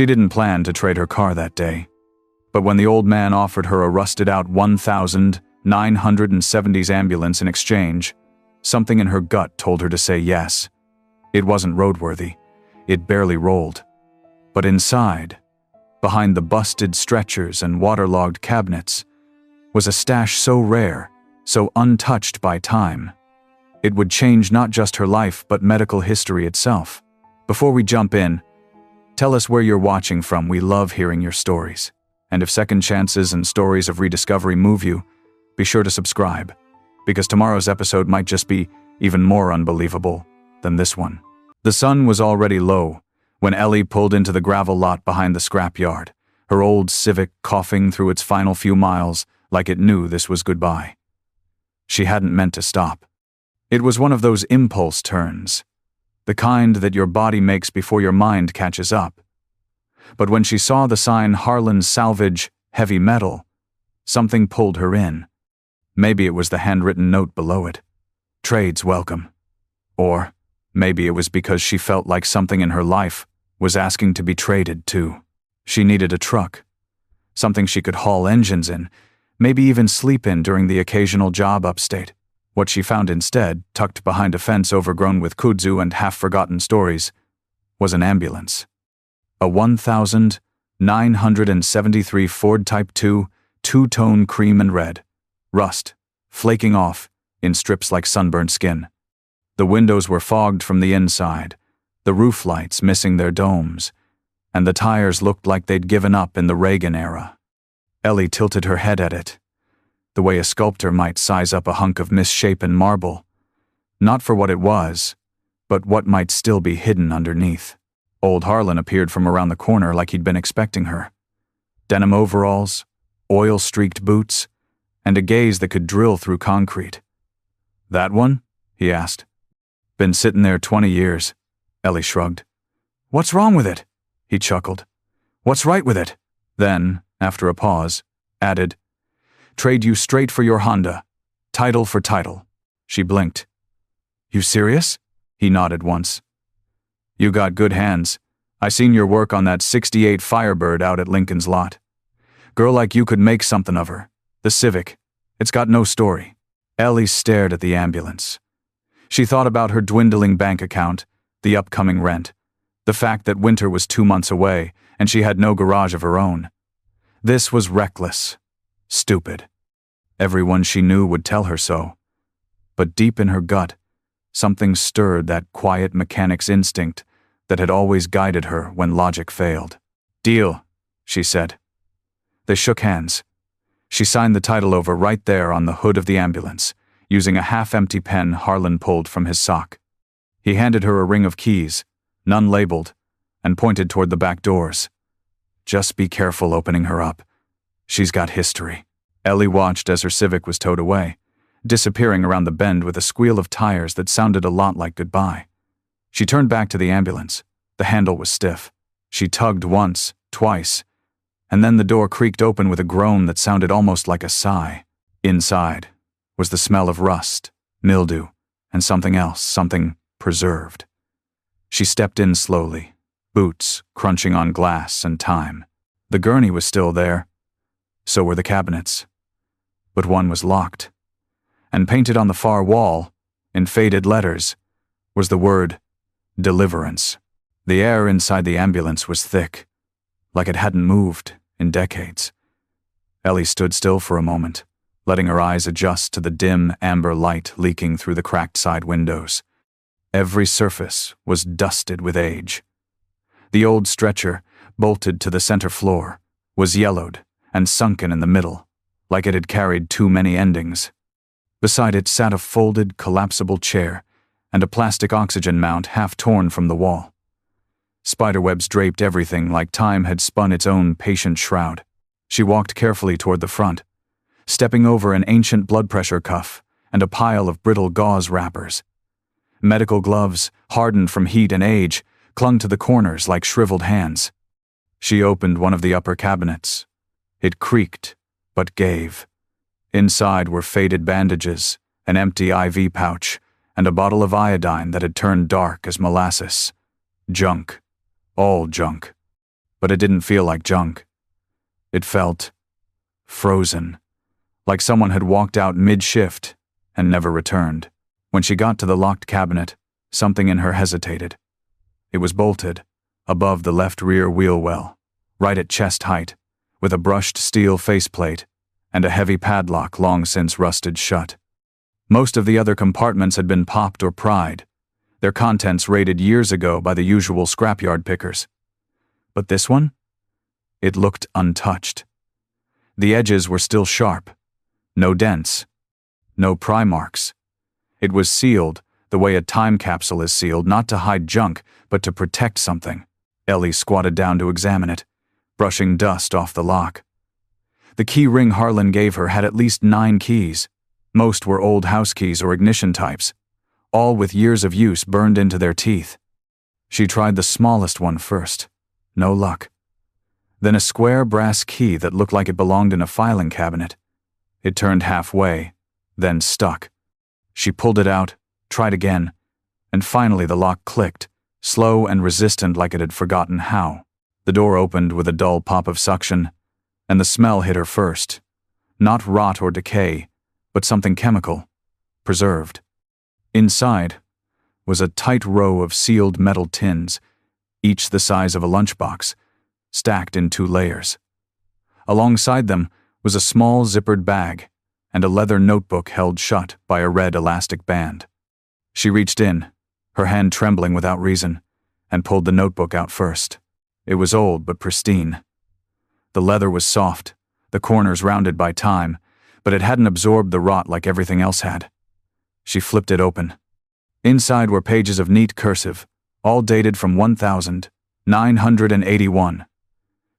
She didn't plan to trade her car that day, but when the old man offered her a rusted-out 1970s ambulance in exchange, something in her gut told her to say yes. It wasn't roadworthy. It barely rolled. But inside, behind the busted stretchers and waterlogged cabinets, was a stash so rare, so untouched by time. It would change not just her life, but medical history itself. Before we jump in, tell us where you're watching from. We love hearing your stories. And if second chances and stories of rediscovery move you, be sure to subscribe, because tomorrow's episode might just be even more unbelievable than this one. The sun was already low when Ellie pulled into the gravel lot behind the scrapyard, her old Civic coughing through its final few miles like it knew this was goodbye. She hadn't meant to stop. It was one of those impulse turns, the kind that your body makes before your mind catches up. But when she saw the sign Harlan's Salvage Heavy Metal, something pulled her in. Maybe it was the handwritten note below it. Trades welcome. Or maybe it was because she felt like something in her life was asking to be traded too. She needed a truck, something she could haul engines in, maybe even sleep in during the occasional job upstate. What she found instead, tucked behind a fence overgrown with kudzu and half-forgotten stories, was an ambulance. A 1973 Ford Type 2, two-tone cream and red, rust, flaking off in strips like sunburnt skin. The windows were fogged from the inside, the roof lights missing their domes, and the tires looked like they'd given up in the Reagan era. Ellie tilted her head at it, the way a sculptor might size up a hunk of misshapen marble, not for what it was, but what might still be hidden underneath. Old Harlan appeared from around the corner like he'd been expecting her. Denim overalls, oil-streaked boots, and a gaze that could drill through concrete. "That one?" he asked. "Been sitting there 20 years. Ellie shrugged. "What's wrong with it?" He chuckled. "What's right with it?" Then, after a pause, added, "Trade you straight for your Honda. Title for title." She blinked. "You serious?" He nodded once. "You got good hands. I seen your work on that '68 Firebird out at Lincoln's lot. Girl like you could make something of her. The Civic. It's got no story." Ellie stared at the ambulance. She thought about her dwindling bank account, the upcoming rent, the fact that winter was 2 months away and she had no garage of her own. This was reckless. Stupid. Everyone she knew would tell her so. But deep in her gut, something stirred that quiet mechanic's instinct that had always guided her when logic failed. "Deal," she said. They shook hands. She signed the title over right there on the hood of the ambulance, using a half-empty pen Harlan pulled from his sock. He handed her a ring of keys, none labeled, and pointed toward the back doors. "Just be careful opening her up. She's got history." Ellie watched as her Civic was towed away, disappearing around the bend with a squeal of tires that sounded a lot like goodbye. She turned back to the ambulance. The handle was stiff. She tugged once, twice, and then the door creaked open with a groan that sounded almost like a sigh. Inside was the smell of rust, mildew, and something else, something preserved. She stepped in slowly, boots crunching on glass and time. The gurney was still there. So were the cabinets. But one was locked. And painted on the far wall, in faded letters, was the word Deliverance. The air inside the ambulance was thick, like it hadn't moved in decades. Ellie stood still for a moment, letting her eyes adjust to the dim amber light leaking through the cracked side windows. Every surface was dusted with age. The old stretcher, bolted to the center floor, was yellowed and sunken in the middle, like it had carried too many endings. Beside it sat a folded, collapsible chair and a plastic oxygen mount half torn from the wall. Spiderwebs draped everything like time had spun its own patient shroud. She walked carefully toward the front, stepping over an ancient blood pressure cuff and a pile of brittle gauze wrappers. Medical gloves, hardened from heat and age, clung to the corners like shriveled hands. She opened one of the upper cabinets. It creaked, but gave. Inside were faded bandages, an empty IV pouch, and a bottle of iodine that had turned dark as molasses. Junk. All junk. but it didn't feel like junk. It felt frozen, like someone had walked out mid-shift and never returned. When she got to the locked cabinet, something in her hesitated. It was bolted, above the left rear wheel well, right at chest height, with a brushed steel faceplate and a heavy padlock long since rusted shut. Most of the other compartments had been popped or pried, their contents raided years ago by the usual scrapyard pickers. But this one? It looked untouched. The edges were still sharp. No dents. No pry marks. It was sealed, the way a time capsule is sealed, not to hide junk, but to protect something. Ellie squatted down to examine it, brushing dust off the lock. The key ring Harlan gave her had at least 9 keys. Most were old house keys or ignition types, all with years of use burned into their teeth. She tried the smallest one first. No luck. Then a square brass key that looked like it belonged in a filing cabinet. It turned halfway, then stuck. She pulled it out, tried again, and finally the lock clicked, slow and resistant like it had forgotten how. The door opened with a dull pop of suction, and the smell hit her first. Not rot or decay, but something chemical, preserved. Inside was a tight row of sealed metal tins, each the size of a lunchbox, stacked in 2 layers. Alongside them was a small zippered bag and a leather notebook held shut by a red elastic band. She reached in, her hand trembling without reason, and pulled the notebook out first. It was old but pristine. The leather was soft, the corners rounded by time, but it hadn't absorbed the rot like everything else had. She flipped it open. Inside were pages of neat cursive, all dated from 1981.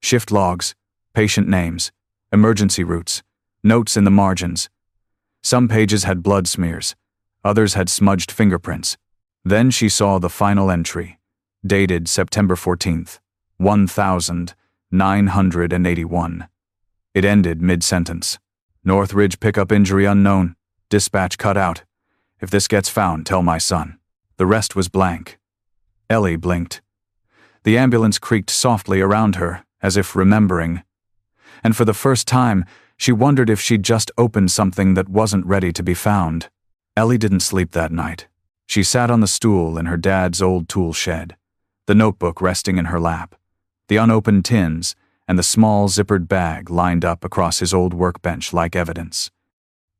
Shift logs, patient names, emergency routes, notes in the margins. Some pages had blood smears, others had smudged fingerprints. Then she saw the final entry, dated September 14th, 1981. It ended mid-sentence. Northridge pickup injury unknown, dispatch cut out. If this gets found, tell my son. The rest was blank. Ellie blinked. The ambulance creaked softly around her, as if remembering. And for the first time, she wondered if she'd just opened something that wasn't ready to be found. Ellie didn't sleep that night. She sat on the stool in her dad's old tool shed, the notebook resting in her lap, the unopened tins, and the small zippered bag lined up across his old workbench like evidence.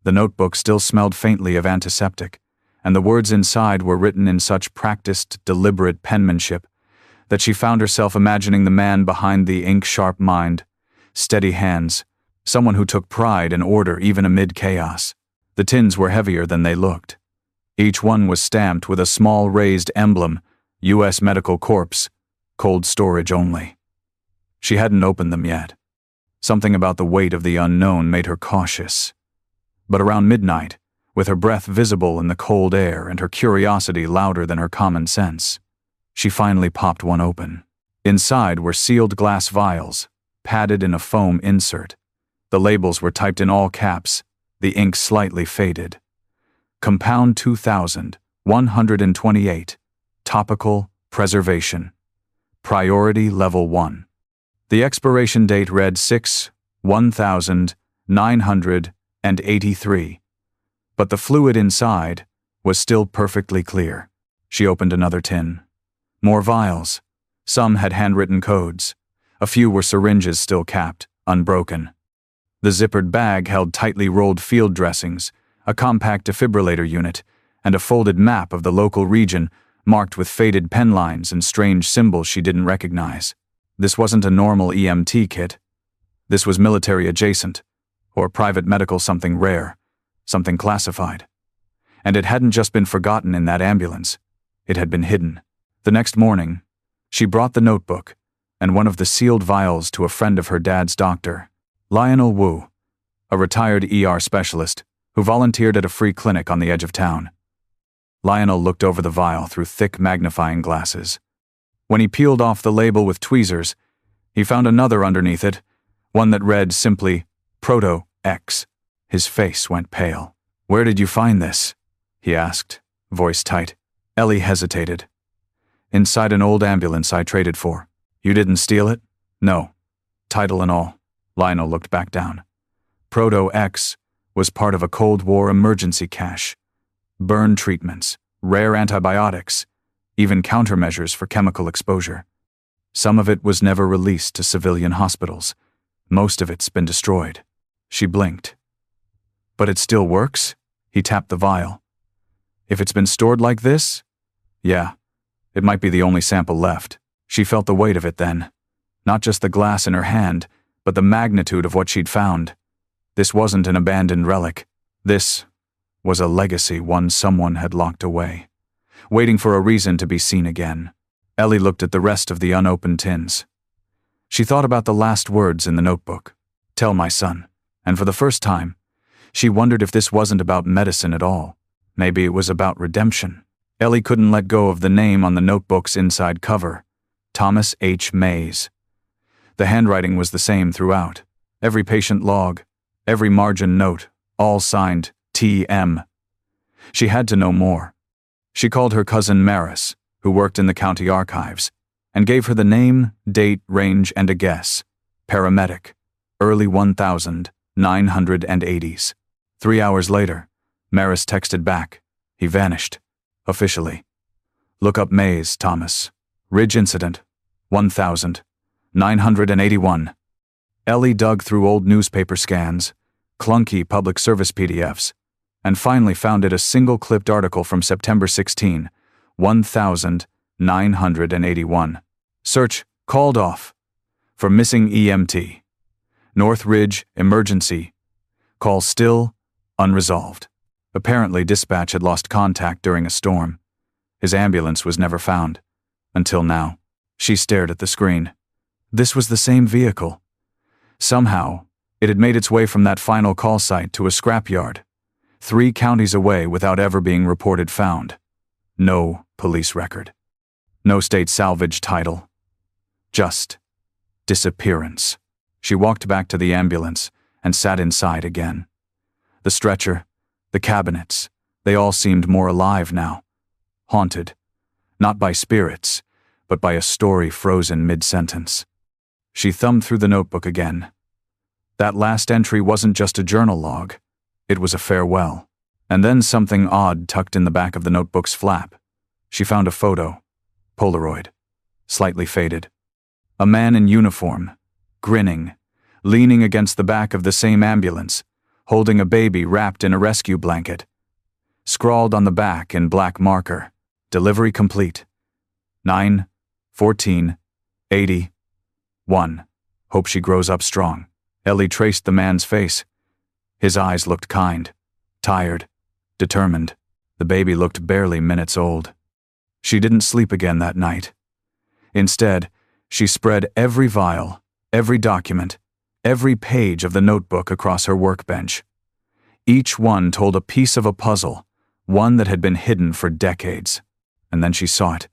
The notebook still smelled faintly of antiseptic, and the words inside were written in such practiced, deliberate penmanship that she found herself imagining the man behind the ink-sharp mind, steady hands, someone who took pride in order even amid chaos. The tins were heavier than they looked. Each one was stamped with a small raised emblem, U.S. Medical Corps, cold storage only. She hadn't opened them yet. Something about the weight of the unknown made her cautious. But around midnight, with her breath visible in the cold air and her curiosity louder than her common sense, she finally popped one open. Inside were sealed glass vials, padded in a foam insert. The labels were typed in all caps, the ink slightly faded. Compound 2128, topical preservation. Priority level 1. The expiration date read 6/1983, but the fluid inside was still perfectly clear. She opened another tin. More vials. Some had handwritten codes. A few were syringes still capped, unbroken. The zippered bag held tightly rolled field dressings, a compact defibrillator unit, and a folded map of the local region marked with faded pen lines and strange symbols she didn't recognize. This wasn't a normal EMT kit. This was military adjacent, or private medical something rare, something classified. And it hadn't just been forgotten in that ambulance. It had been hidden. The next morning, she brought the notebook and one of the sealed vials to a friend of her dad's doctor, Lionel Wu, a retired ER specialist who volunteered at a free clinic on the edge of town. Lionel looked over the vial through thick magnifying glasses. When he peeled off the label with tweezers, he found another underneath it, one that read simply, Proto X. His face went pale. "Where did you find this?" he asked, voice tight. Ellie hesitated. "Inside an old ambulance I traded for." "You didn't steal it?" No. Title and all. Lionel looked back down. Proto-X was part of a Cold War emergency cache. Burn treatments, rare antibiotics, even countermeasures for chemical exposure. Some of it was never released to civilian hospitals. Most of it's been destroyed. She blinked. But it still works? He tapped the vial. If it's been stored like this? Yeah. It might be the only sample left. She felt the weight of it then. Not just the glass in her hand, but the magnitude of what she'd found. This wasn't an abandoned relic. This was a legacy someone had locked away, waiting for a reason to be seen again. Ellie looked at the rest of the unopened tins. She thought about the last words in the notebook. Tell my son. And for the first time, she wondered if this wasn't about medicine at all. Maybe it was about redemption. Ellie couldn't let go of the name on the notebook's inside cover. Thomas H. Mays. The handwriting was the same throughout. Every patient log, every margin note, all signed T.M. She had to know more. She called her cousin Maris, who worked in the county archives, and gave her the name, date, range, and a guess. Paramedic. Early 1980s. 3 hours later, Maris texted back. He vanished. Officially. Look up Mays, Thomas. Ridge incident. 1981. Ellie dug through old newspaper scans, clunky public service PDFs, and finally found it a single clipped article from September 16, 1981. Search called off for missing EMT. North Ridge emergency. Call still unresolved. Apparently, dispatch had lost contact during a storm. His ambulance was never found. Until now. She stared at the screen. This was the same vehicle. Somehow, it had made its way from that final call site to a scrapyard, 3 counties away without ever being reported found. No police record. No state salvage title. Just disappearance. She walked back to the ambulance and sat inside again. The stretcher, the cabinets, they all seemed more alive now. Haunted, not by spirits, but by a story frozen mid-sentence. She thumbed through the notebook again. That last entry wasn't just a journal log. It was a farewell. And then something odd tucked in the back of the notebook's flap. She found a photo. Polaroid. Slightly faded. A man in uniform, grinning, leaning against the back of the same ambulance, holding a baby wrapped in a rescue blanket. Scrawled on the back in black marker. Delivery complete. 9/14/81. Hope she grows up strong. Ellie traced the man's face. His eyes looked kind, tired, determined. The baby looked barely minutes old. She didn't sleep again that night. Instead, she spread every vial, every document, every page of the notebook across her workbench. Each one told a piece of a puzzle, one that had been hidden for decades. And then she saw it.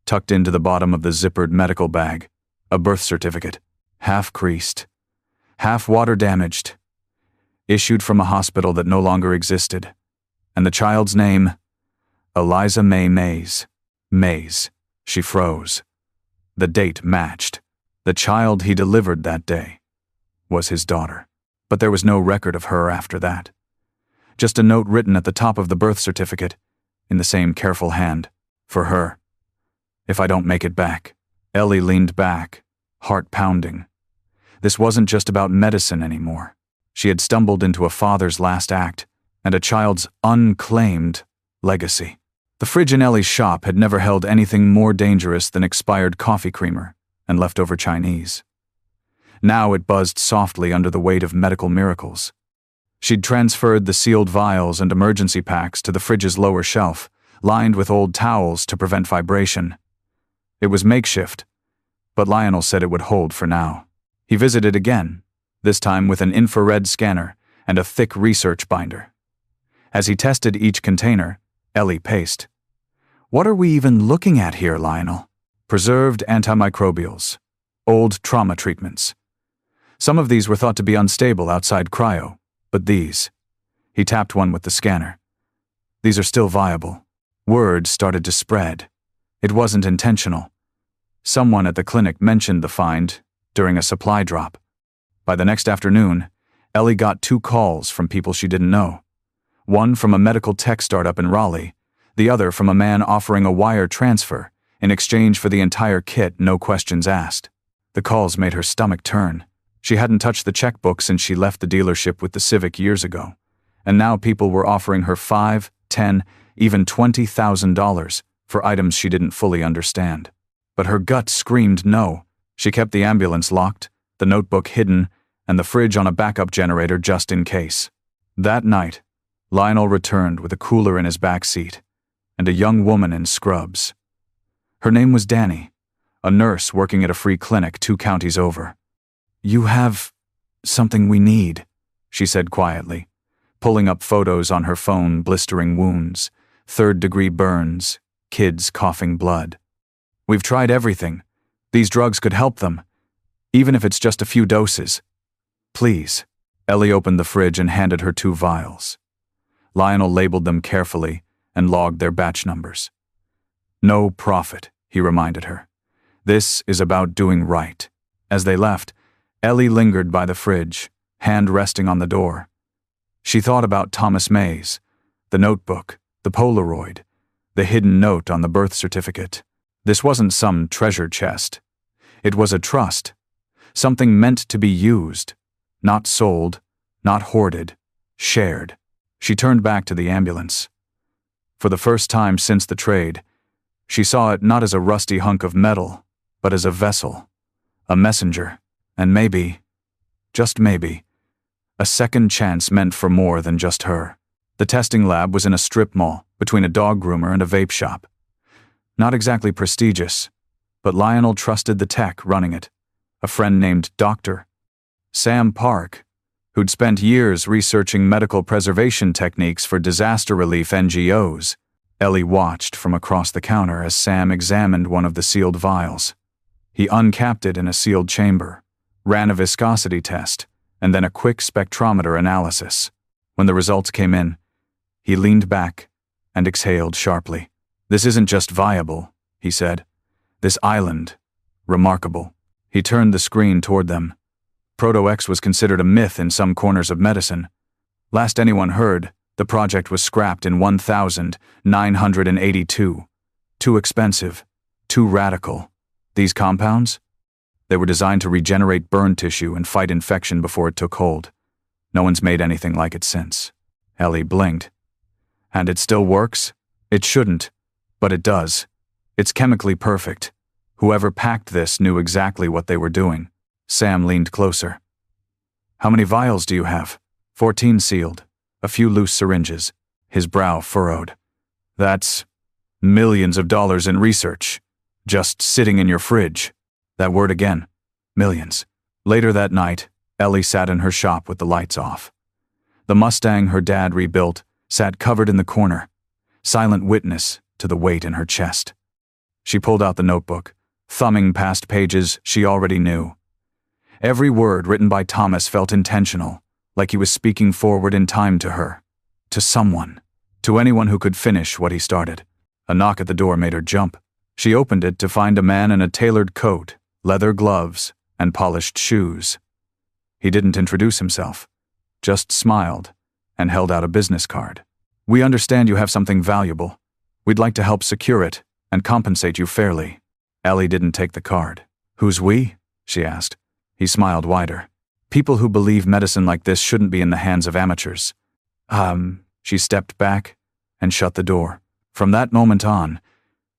Tucked into the bottom of the zippered medical bag, a birth certificate, half creased, half water damaged, issued from a hospital that no longer existed. And the child's name, Eliza May Mays. Mays. She froze. The date matched. The child he delivered that day was his daughter. But there was no record of her after that. Just a note written at the top of the birth certificate, in the same careful hand, for her. If I don't make it back. Ellie leaned back, heart pounding. This wasn't just about medicine anymore. She had stumbled into a father's last act and a child's unclaimed legacy. The fridge in Ellie's shop had never held anything more dangerous than expired coffee creamer and leftover Chinese. Now it buzzed softly under the weight of medical miracles. She'd transferred the sealed vials and emergency packs to the fridge's lower shelf, lined with old towels to prevent vibration. It was makeshift, but Lionel said it would hold for now. He visited again, this time with an infrared scanner and a thick research binder. As he tested each container, Ellie paced. What are we even looking at here, Lionel? Preserved antimicrobials. Old trauma treatments. Some of these were thought to be unstable outside cryo, but these. He tapped one with the scanner. These are still viable. Word started to spread. It wasn't intentional. Someone at the clinic mentioned the find, during a supply drop. By the next afternoon, Ellie got 2 calls from people she didn't know. One from a medical tech startup in Raleigh, the other from a man offering a wire transfer in exchange for the entire kit, no questions asked. The calls made her stomach turn. She hadn't touched the checkbook since she left the dealership with the Civic years ago, and now people were offering her $5, $10, even $20,000 for items she didn't fully understand. But her gut screamed no. She kept the ambulance locked, the notebook hidden, and the fridge on a backup generator just in case. That night, Lionel returned with a cooler in his back seat and a young woman in scrubs. Her name was Danny, a nurse working at a free clinic 2 counties over. "You have something we need," she said quietly, pulling up photos on her phone, blistering wounds, 3rd-degree burns, kids coughing blood. "We've tried everything. These drugs could help them, even if it's just a few doses. Please." Ellie opened the fridge and handed her 2 vials. Lionel labeled them carefully and logged their batch numbers. "No profit," he reminded her. "This is about doing right." As they left, Ellie lingered by the fridge, hand resting on the door. She thought about Thomas May's, the notebook, the Polaroid, the hidden note on the birth certificate. This wasn't some treasure chest. It was a trust, something meant to be used, not sold, not hoarded, shared. She turned back to the ambulance. For the first time since the trade, she saw it not as a rusty hunk of metal, but as a vessel, a messenger, and maybe, just maybe, a second chance meant for more than just her. The testing lab was in a strip mall between a dog groomer and a vape shop. Not exactly prestigious, but Lionel trusted the tech running it, a friend named Dr. Sam Park, who'd spent years researching medical preservation techniques for disaster relief NGOs. Ellie watched from across the counter as Sam examined one of the sealed vials. He uncapped it in a sealed chamber, ran a viscosity test, and then a quick spectrometer analysis. When the results came in, he leaned back and exhaled sharply. "This isn't just viable," he said. "This island, remarkable." He turned the screen toward them. Proto-X was considered a myth in some corners of medicine. Last anyone heard, the project was scrapped in 1982. Too expensive, too radical. These compounds? They were designed to regenerate burn tissue and fight infection before it took hold. No one's made anything like it since. Ellie blinked. "And it still works? It shouldn't, but it does. It's chemically perfect. Whoever packed this knew exactly what they were doing." Sam leaned closer. "How many vials do you have?" 14 sealed, a few loose syringes. His brow furrowed. "That's millions of dollars in research, just sitting in your fridge." That word again. Millions. Later that night, Ellie sat in her shop with the lights off. The Mustang her dad rebuilt sat covered in the corner, silent witness to the weight in her chest. She pulled out the notebook, thumbing past pages she already knew. Every word written by Thomas felt intentional, like he was speaking forward in time to her, to someone, to anyone who could finish what he started. A knock at the door made her jump. She opened it to find a man in a tailored coat, leather gloves, and polished shoes. He didn't introduce himself, just smiled and held out a business card. "We understand you have something valuable. We'd like to help secure it and compensate you fairly." Ellie didn't take the card. "Who's we?" she asked. He smiled wider. "People who believe medicine like this shouldn't be in the hands of amateurs." She stepped back and shut the door. From that moment on,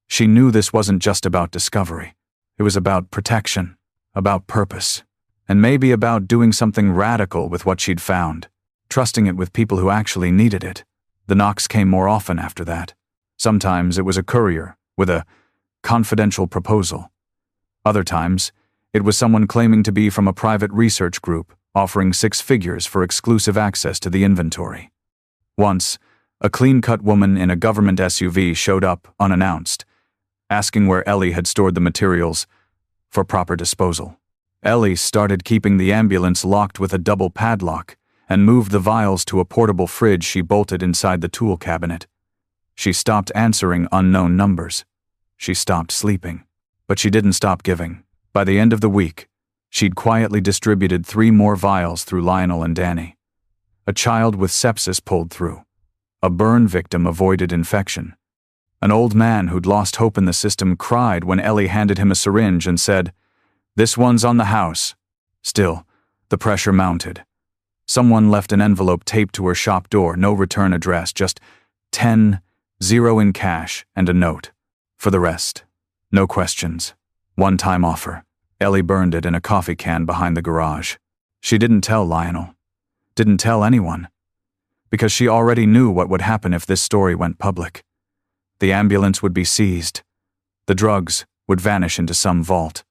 she knew this wasn't just about discovery. It was about protection, about purpose, and maybe about doing something radical with what she'd found, trusting it with people who actually needed it. The knocks came more often after that. Sometimes it was a courier with a confidential proposal. Other times, it was someone claiming to be from a private research group offering 6 figures for exclusive access to the inventory. Once, a clean-cut woman in a government SUV showed up unannounced, asking where Ellie had stored the materials for proper disposal. Ellie started keeping the ambulance locked with a double padlock and moved the vials to a portable fridge she bolted inside the tool cabinet. She stopped answering unknown numbers. She stopped sleeping. But she didn't stop giving. By the end of the week, She'd quietly distributed 3 more vials through Lionel and Danny. A child with sepsis pulled through. A burn victim avoided infection. An old man who'd lost hope in the system cried when Ellie handed him a syringe and said, "This one's on the house." Still, the pressure mounted. Someone left an envelope taped to her shop door, no return address, just 10-0 in cash and a note. For the rest, no questions. One-time offer. Ellie burned it in a coffee can behind the garage. She didn't tell Lionel. Didn't tell anyone. Because she already knew what would happen if this story went public. The ambulance would be seized. The drugs would vanish into some vault.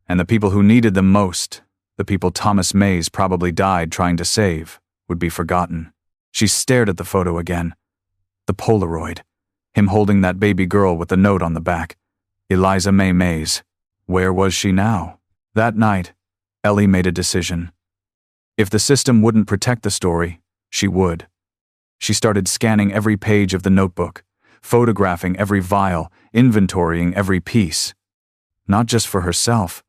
And the people who needed them most, the people Thomas Mays probably died trying to save, would be forgotten. She stared at the photo again. The Polaroid. Him holding that baby girl with the note on the back. Eliza May Mays. Where was she now? That night, Ellie made a decision. If the system wouldn't protect the story, she would. She started scanning every page of the notebook, photographing every vial, inventorying every piece. Not just for herself,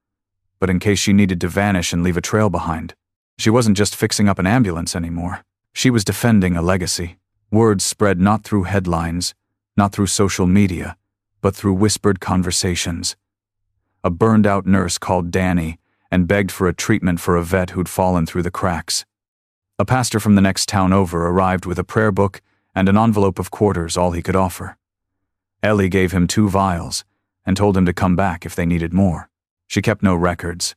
but in case she needed to vanish and leave a trail behind. She wasn't just fixing up an ambulance anymore. She was defending a legacy. Words spread not through headlines, not through social media, but through whispered conversations. A burned-out nurse called Danny and begged for a treatment for a vet who'd fallen through the cracks. A pastor from the next town over arrived with a prayer book and an envelope of quarters, all he could offer. Ellie gave him 2 vials and told him to come back if they needed more. She kept no records.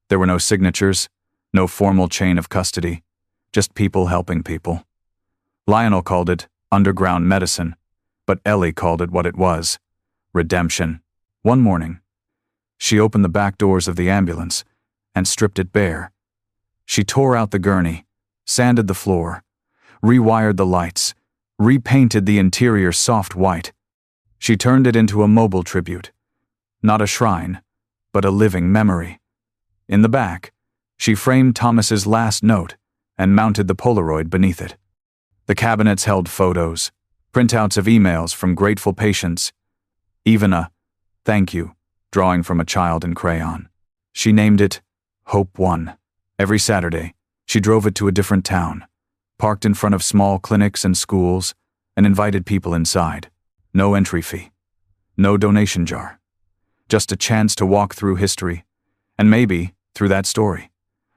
There were no signatures, no formal chain of custody, just people helping people. Lionel called it underground medicine, but Ellie called it what it was, redemption. One morning, she opened the back doors of the ambulance and stripped it bare. She tore out the gurney, sanded the floor, rewired the lights, repainted the interior soft white. She turned it into a mobile tribute. Not a shrine, but a living memory. In the back, she framed Thomas's last note and mounted the Polaroid beneath it. The cabinets held photos, printouts of emails from grateful patients, even a "thank you" drawing from a child in crayon. She named it Hope 1. Every Saturday, she drove it to a different town, parked in front of small clinics and schools, and invited people inside. No entry fee. No donation jar. Just a chance to walk through history, and maybe, through that story,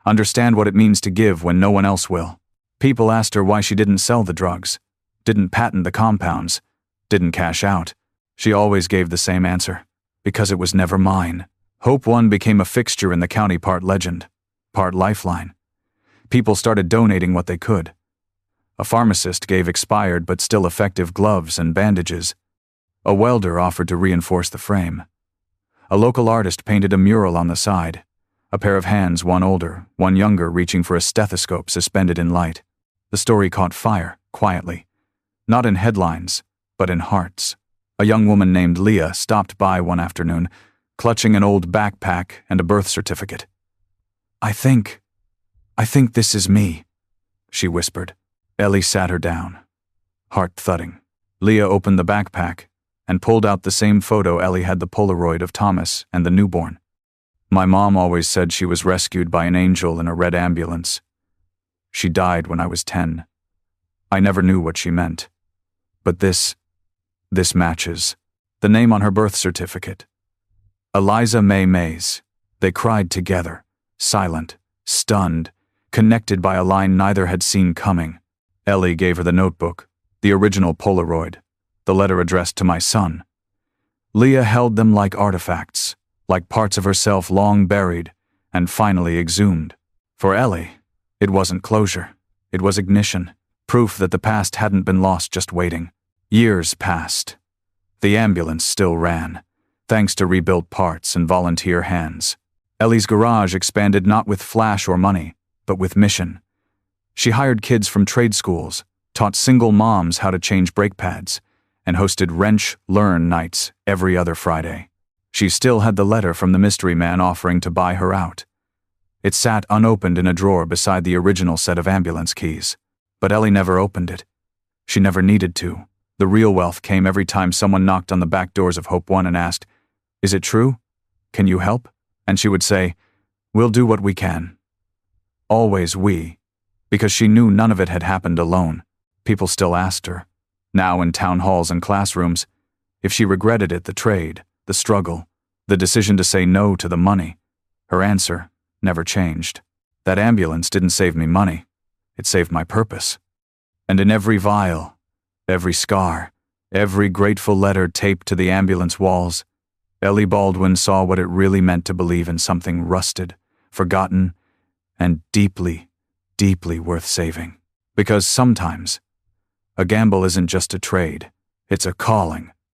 understand what it means to give when no one else will. People asked her why she didn't sell the drugs, didn't patent the compounds, didn't cash out. She always gave the same answer. Because it was never mine. Hope 1 became a fixture in the county, part legend, part lifeline. People started donating what they could. A pharmacist gave expired but still effective gloves and bandages. A welder offered to reinforce the frame. A local artist painted a mural on the side, a pair of hands, one older, one younger, reaching for a stethoscope suspended in light. The story caught fire, quietly. Not in headlines, but in hearts. A young woman named Leah stopped by one afternoon, clutching an old backpack and a birth certificate. I think this is me," she whispered. Ellie sat her down, heart thudding. Leah opened the backpack and pulled out the same photo. Ellie had the Polaroid of Thomas and the newborn. "My mom always said she was rescued by an angel in a red ambulance. She died when I was 10. I never knew what she meant. But this matches. The name on her birth certificate. Eliza May Mays." They cried together, silent, stunned, connected by a line neither had seen coming. Ellie gave her the notebook, the original Polaroid, the letter addressed to my son. Leah held them like artifacts, like parts of herself long buried and finally exhumed. For Ellie, it wasn't closure. It was ignition, proof that the past hadn't been lost just waiting. Years passed. The ambulance still ran, thanks to rebuilt parts and volunteer hands. Ellie's garage expanded not with flash or money, but with mission. She hired kids from trade schools, taught single moms how to change brake pads, and hosted Wrench Learn nights every other Friday. She still had the letter from the mystery man offering to buy her out. It sat unopened in a drawer beside the original set of ambulance keys. But Ellie never opened it. She never needed to. The real wealth came every time someone knocked on the back doors of Hope 1 and asked, "Is it true? Can you help?" And she would say, We'll do what we can. Always we, because she knew none of it had happened alone. People still asked her, now in town halls and classrooms, if she regretted it, the trade, the struggle, the decision to say no to the money. Her answer never changed. That ambulance didn't save me money. It saved my purpose. And in every vial, every scar, every grateful letter taped to the ambulance walls, Ellie Baldwin saw what it really meant to believe in something rusted, forgotten, and deeply, deeply worth saving. Because sometimes, a gamble isn't just a trade, it's a calling,